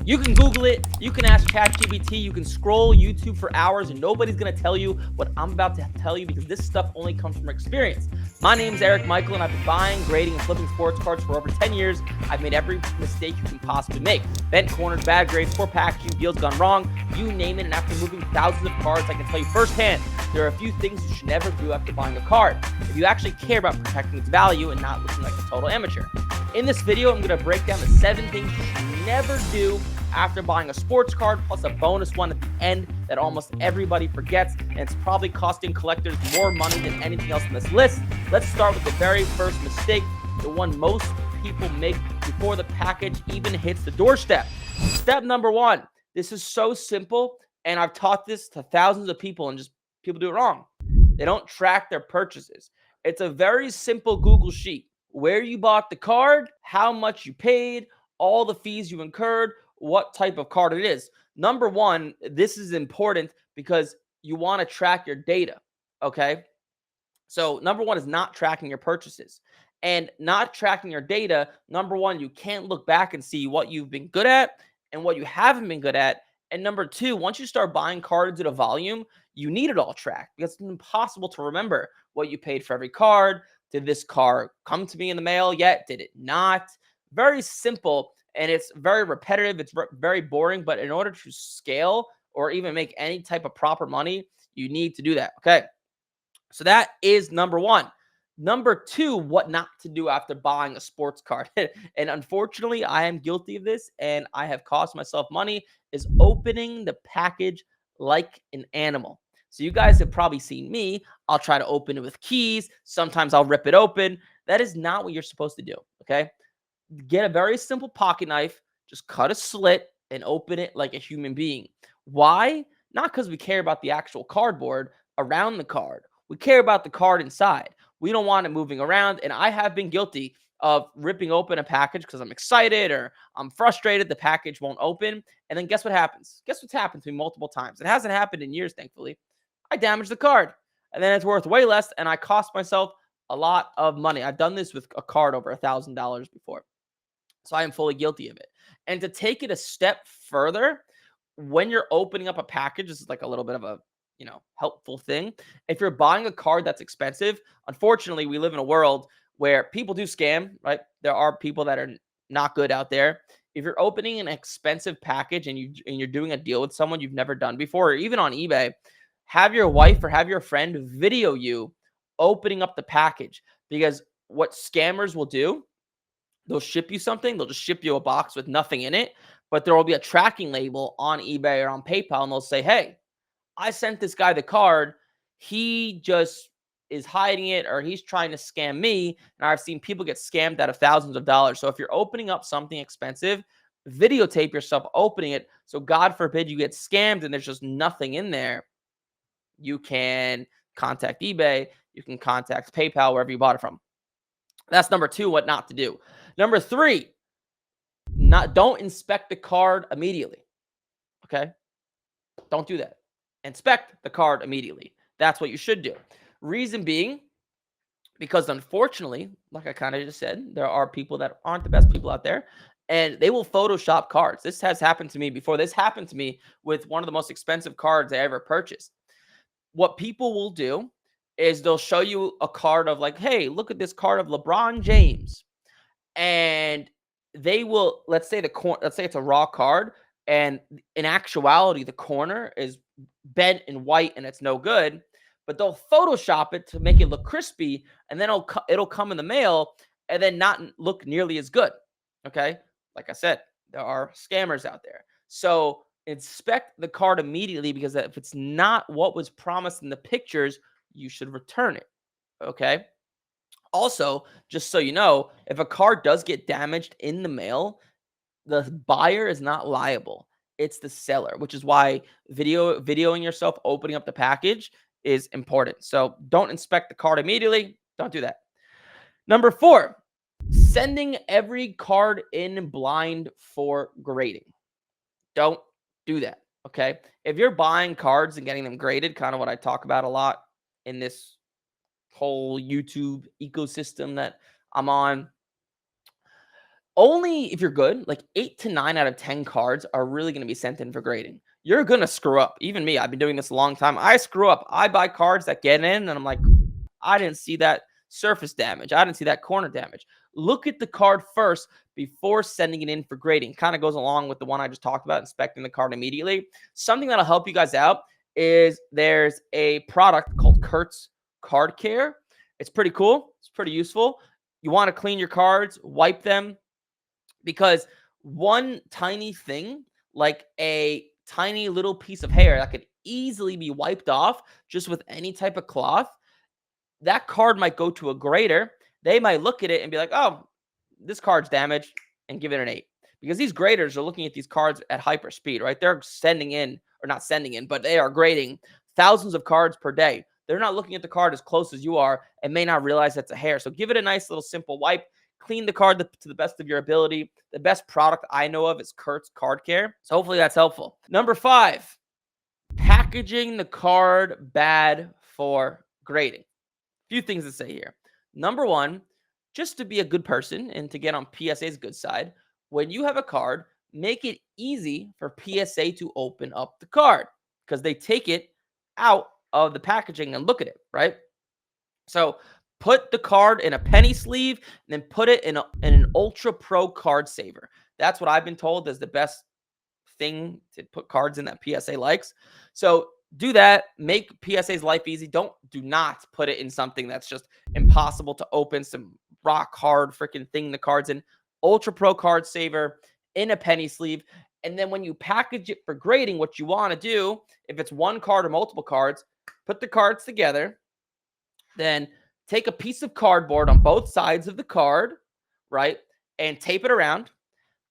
You can Google it, you can ask ChatGPT, you can scroll YouTube for hours, and nobody's gonna tell you what I'm about to tell you because this stuff only comes from experience. My name is Eric Michael, and I've been buying, grading, and flipping sports cards for over 10 years. I've made every mistake you can possibly make. Bent corners, bad grades, poor packaging, deals gone wrong, you name it, and after moving thousands of cards, I can tell you firsthand, there are a few things you should never do after buying a card if you actually care about protecting its value and not looking like a total amateur. In this video, I'm going to break down the 7 things you should never do after buying a sports card, plus a bonus one at the end that almost everybody forgets, and it's probably costing collectors more money than anything else on this list. Let's start with the very first mistake, the one most people make before the package even hits the doorstep. Step number 1. This is so simple, and I've taught this to thousands of people, and just people do it wrong. They don't track their purchases. It's a very simple Google sheet. Where you bought the card, how much you paid, all the fees you incurred, what type of card it is. Number 1, this is important because you want to track your data, okay? So number 1 is not tracking your purchases. And not tracking your data, number 1, you can't look back and see what you've been good at and what you haven't been good at. And number 2, once you start buying cards at a volume, you need it all tracked because it's impossible to remember what you paid for every card. Did this card come to me in the mail yet? Did it not? Very simple, and it's very repetitive. It's very boring, but in order to scale or even make any type of proper money, you need to do that, okay? So that is number 1. Number 2, what not to do after buying a sports card. And unfortunately, I am guilty of this, and I have cost myself money, is opening the package like an animal. So you guys have probably seen me. I'll try to open it with keys. Sometimes I'll rip it open. That is not what you're supposed to do, okay? Get a very simple pocket knife, just cut a slit and open it like a human being. Why? Not because we care about the actual cardboard around the card. We care about the card inside. We don't want it moving around. And I have been guilty of ripping open a package because I'm excited or I'm frustrated. The package won't open. And then guess what happens? Guess what's happened to me multiple times? It hasn't happened in years, thankfully. I damaged the card. And then it's worth way less. And I cost myself a lot of money. I've done this with a card over $1,000 before. So I am fully guilty of it. And to take it a step further, when you're opening up a package, this is like a little bit of a, helpful thing. If you're buying a card that's expensive, unfortunately, we live in a world where people do scam, right? There are people that are not good out there. If you're opening an expensive package and you're doing a deal with someone you've never done before, or even on eBay, have your wife or have your friend video you opening up the package, because what scammers will do, they'll ship you something. They'll just ship you a box with nothing in it, but there will be a tracking label on eBay or on PayPal, and they'll say, "Hey, I sent this guy the card. He just is hiding it, or he's trying to scam me." And I've seen people get scammed out of thousands of dollars. So if you're opening up something expensive, videotape yourself opening it. So God forbid you get scammed and there's just nothing in there. You can contact eBay. You can contact PayPal, wherever you bought it from. That's number 2, what not to do. Number 3, don't inspect the card immediately. Okay? Don't do that. Inspect the card immediately. That's what you should do. Reason being, because unfortunately, like I kind of just said, there are people that aren't the best people out there, and they will Photoshop cards. This has happened to me before. This happened to me with one of the most expensive cards I ever purchased. What people will do is they'll show you a card of like, "Hey, look at this card of LeBron James." And they will, let's say let's say it's a raw card, and in actuality the corner is bent and white and it's no good, but they'll Photoshop it to make it look crispy, and then it'll come in the mail and then not look nearly as good. Okay, like I said, there are scammers out there. So inspect the card immediately, because if it's not what was promised in the pictures, you should return it. Okay. Also, just so you know, if a card does get damaged in the mail, the buyer is not liable. It's the seller, which is why videoing yourself opening up the package is important. So don't inspect the card immediately. Don't do that. Number 4, sending every card in blind for grading. Don't do that. Okay. If you're buying cards and getting them graded, kind of what I talk about a lot in this whole YouTube ecosystem that I'm on, Only if you're good, like 8 to 9 out of 10 cards are really going to be sent in for grading. You're going to screw up. Even me, I've been doing this a long time. I screw up. I buy cards that get in and I'm like, I didn't see that surface damage. I didn't see that corner damage. Look at the card first before sending it in for grading. Kind of goes along with the one I just talked about, inspecting the card immediately. Something that'll help you guys out is there's a product called Kurtz Card Care. It's pretty cool. It's pretty useful. You want to clean your cards, wipe them, because one tiny thing, like a tiny little piece of hair that could easily be wiped off just with any type of cloth, that card might go to a grader. They might look at it and be like, oh, this card's damaged, and give it an 8. Because these graders are looking at these cards at hyper speed, right? They're sending in, or not sending in, but they are grading thousands of cards per day. They're not looking at the card as close as you are and may not realize that's a hair. So give it a nice little simple wipe. Clean the card to the best of your ability. The best product I know of is Kurtz Card Care. So hopefully that's helpful. Number 5, packaging the card bad for grading. Few things to say here. Number 1, just to be a good person and to get on PSA's good side, when you have a card, make it easy for PSA to open up the card because they take it out of the packaging and look at it, right? So put the card in a penny sleeve and then put it in an Ultra Pro card saver. That's what I've been told is the best thing to put cards in that PSA likes. So do that. Make PSA's life easy. Do not put it in something that's just impossible to open, some rock hard freaking thing the cards in. Ultra Pro card saver in a penny sleeve. And then when you package it for grading, what you want to do, if it's one card or multiple cards, put the cards together. Then take a piece of cardboard on both sides of the card, right? And tape it around.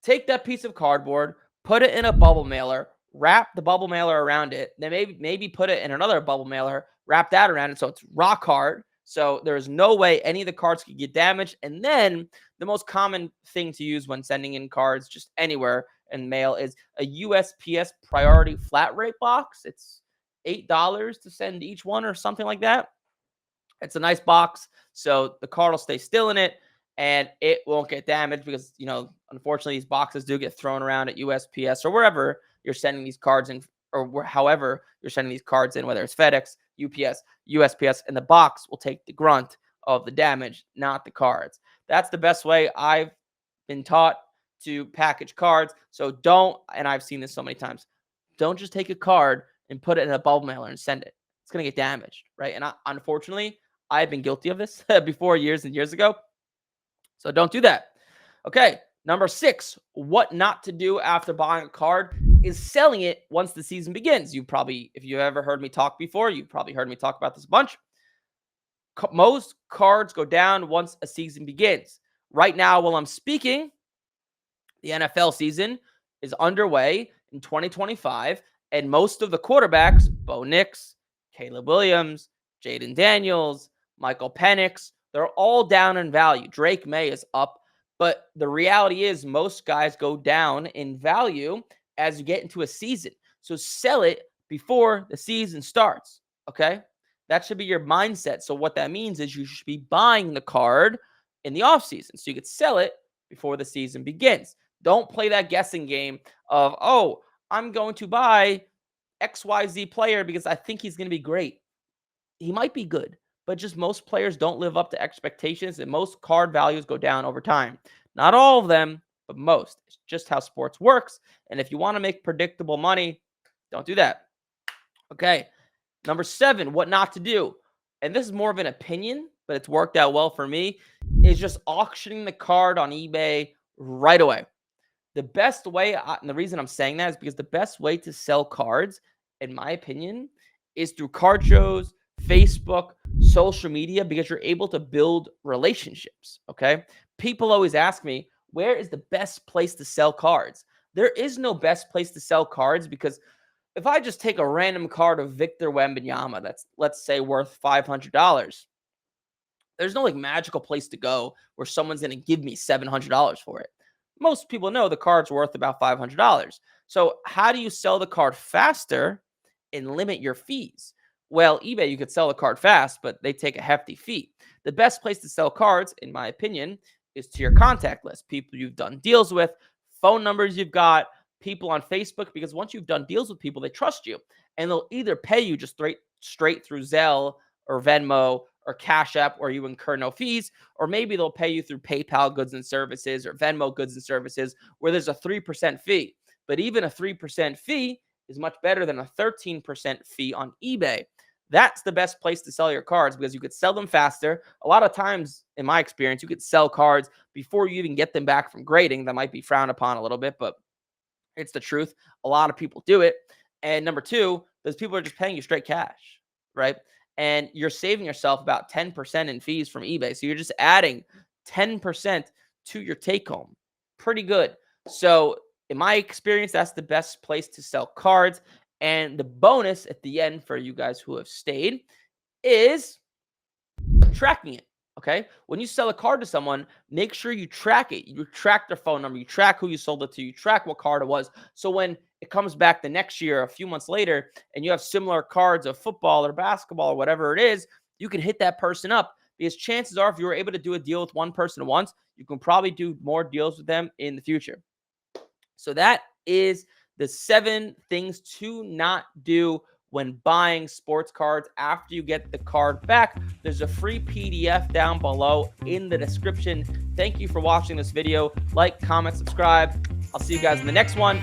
Take that piece of cardboard, put it in a bubble mailer, wrap the bubble mailer around it, then maybe put it in another bubble mailer, wrap that around it so it's rock hard. So there's no way any of the cards could get damaged. And then the most common thing to use when sending in cards just anywhere in mail is a USPS priority flat rate box. It's $8 to send each one or something like that. It's a nice box, so the card will stay still in it and it won't get damaged because, unfortunately, these boxes do get thrown around at USPS or wherever you're sending these cards in, or however you're sending these cards in, whether it's FedEx, UPS, USPS, and the box will take the grunt of the damage, not the cards. That's the best way I've been taught to package cards. So don't, and I've seen this so many times, don't just take a card and put it in a bubble mailer and send it. It's going to get damaged, right? And unfortunately, I've been guilty of this before years and years ago. So don't do that. Okay. Number 6, what not to do after buying a card is selling it once the season begins. If you've ever heard me talk before, you've probably heard me talk about this a bunch. Most cards go down once a season begins. Right now, while I'm speaking, the NFL season is underway in 2025, and most of the quarterbacks, Bo Nix, Caleb Williams, Jaden Daniels, Michael Penix, they're all down in value. Drake May is up, but the reality is most guys go down in value as you get into a season. So sell it before the season starts, okay? That should be your mindset. So what that means is you should be buying the card in the offseason so you could sell it before the season begins. Don't play that guessing game of, oh, I'm going to buy XYZ player because I think he's going to be great. He might be good, but just most players don't live up to expectations and most card values go down over time. Not all of them, but most. It's just how sports works. And if you want to make predictable money, don't do that. Okay. Number 7, what not to do. And this is more of an opinion, but it's worked out well for me, is just auctioning the card on eBay right away. The best way, and the reason I'm saying that is because the best way to sell cards, in my opinion, is through card shows, Facebook, social media, because you're able to build relationships, okay? People always ask me, where is the best place to sell cards? There is no best place to sell cards because if I just take a random card of Victor Wembanyama that's, let's say, worth $500, there's no magical place to go where someone's going to give me $700 for it. Most people know the card's worth about $500. So how do you sell the card faster and limit your fees? Well, eBay, you could sell the card fast, but they take a hefty fee. The best place to sell cards, in my opinion, is to your contact list, people you've done deals with, phone numbers you've got, people on Facebook, because once you've done deals with people, they trust you and they'll either pay you just straight through Zelle or Venmo or Cash App where you incur no fees, or maybe they'll pay you through PayPal goods and services or Venmo goods and services where there's a 3% fee. But even a 3% fee is much better than a 13% fee on eBay. That's the best place to sell your cards because you could sell them faster. A lot of times, in my experience, you could sell cards before you even get them back from grading. That might be frowned upon a little bit, but it's the truth. A lot of people do it. And number two, those people are just paying you straight cash, right? And you're saving yourself about 10% in fees from eBay. So you're just adding 10% to your take home. Pretty good. So in my experience, that's the best place to sell cards. And the bonus at the end for you guys who have stayed is tracking it. Okay. When you sell a card to someone, make sure you track it. You track their phone number, you track who you sold it to, you track what card it was. So when it comes back the next year, a few months later, and you have similar cards of football or basketball or whatever it is, you can hit that person up because chances are, if you were able to do a deal with one person once, you can probably do more deals with them in the future. So that is the 7 things to not do when buying sports cards after you get the card back. There's a free PDF down below in the description. Thank you for watching this video. Like, comment, subscribe. I'll see you guys in the next one.